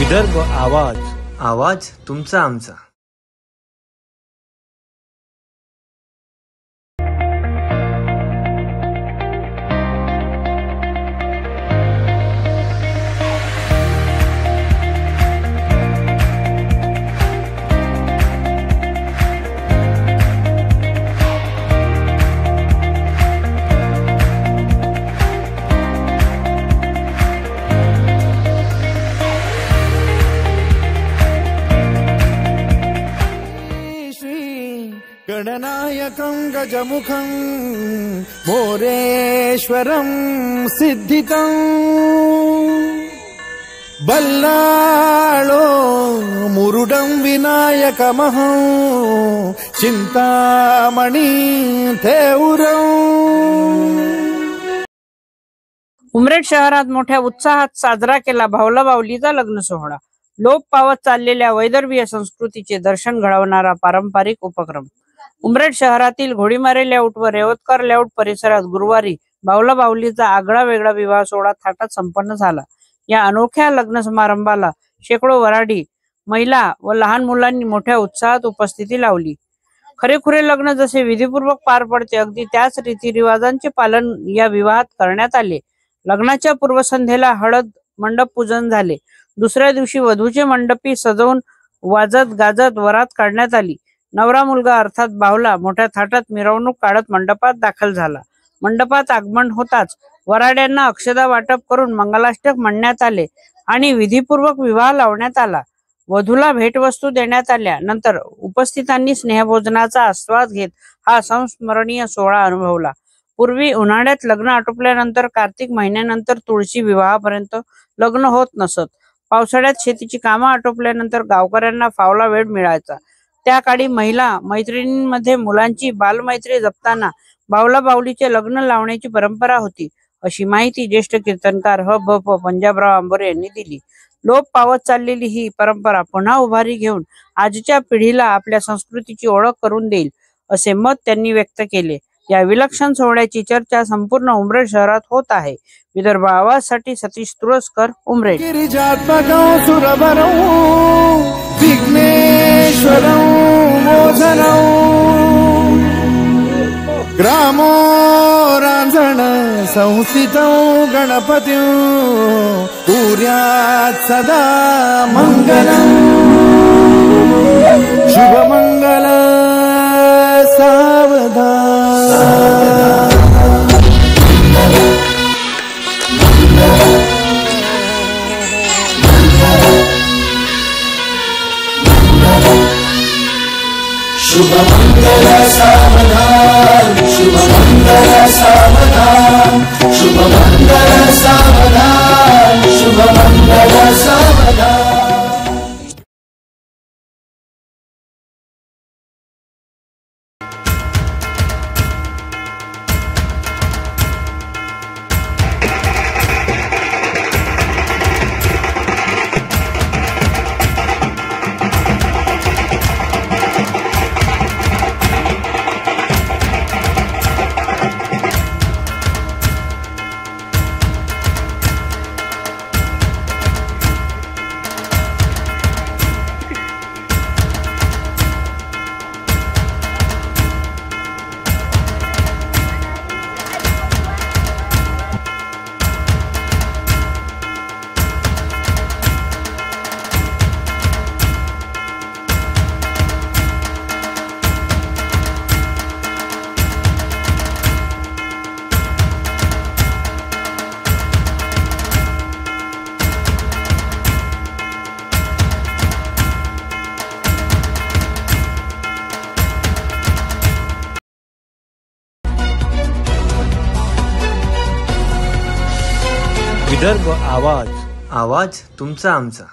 विदर्भ आवाज, आवाज तुमचा आमचा। गणनायकं गजमुखं मोरेश्वरं सिद्धितं बल्लाळो मुरुडं विनायकमहं चिंतामणी थेउरं। उमरेड शहरात मोठ्या उत्साहात साजरा केला भावला बावलीचा लग्न सोहळा। लोप पावत चाललेल्या वैदर्भीय संस्कृतीचे दर्शन घडवणारा पारंपरिक उपक्रम। उमरेड शहरातील घोडीमारे लेआउट व रेवतकर लेआउट परिसरात गुरुवारी भावला बावलीचा आगळा वेगळा विवाह सोहळा थाटात संपन्न झाला। या अनोख्या लग्न समारंभाला शेकडो वऱ्हाडी महिला व लहान मुलांनी मोठ्या उत्साहात उपस्थिती लावली। खरेखुरे लग्न जसे विधीपूर्वक पार पडते अगदी त्याच रीतिरिवाजांचे पालन या विवाहात करण्यात आले। लग्नाच्या पूर्वसंध्येला हळद मंडप पूजन झाले। दुसऱ्या दिवशी वधूचे मंडपी सजवून वाजत गाजत वरात काढण्यात आली। नवरा मुलगा अर्थात बावला मोठ्या थाटात मिरवणूक काढत मंडपात दाखल झाला। मंडपात आगमन होताच वराड्यांना अक्षदा वाटप करून मंगलाष्टक म्हणण्यात आले आणि विधीपूर्वक विवाह लावण्यात आला। वधूला भेटवस्तू देण्यात आल्या। नंतर उपस्थितांनी स्नेहभोजनाचा आस्वाद घेत हा संस्मरणीय सोहळा अनुभवला। पूर्वी उन्हाळ्यात लग्न आटोपल्यानंतर कार्तिक महिन्यानंतर तुळशी विवाहापर्यंत लग्न होत नसत। पावसाळ्यात शेतीची कामं आटोपल्यानंतर गावकऱ्यांना फावला वेळ मिळायचा। त्या काळी महिला मैत्रिणींमध्ये मुलांची बालमैत्री जपताना भावला बावलीचे लग्न लावण्याची परंपरा होती, अशी माहिती ज्येष्ठ कीर्तनकार ह.भ.प. पंजाबराव आंबोरे यांनी दिली। लोप पावत चाललेली ही परंपरा पुन्हा उभारी घेऊन आजच्या पिढीला आपल्या संस्कृतीची ओळख करून देईल, असे मत त्यांनी व्यक्त केले। या विलक्षण सोहळ्याची चर्चा संपूर्ण उमरेड शहरात होत आहे। विदर्भ आवाजसाठी सतीश तुळसकर, उमरेड। विघ्नेश्वरं मोचनं ग्रामो रांझण संस्थितं गणपतिं कुर्यात् सदा मंगलं शुभमंगल सावधान। शुभमंगल सावधान, शुभमंगल सावधान, शुभमंगल सावधान, शुभमंगल सावधान। विदर्भ आवाज, आवाज तुमचा आमचा।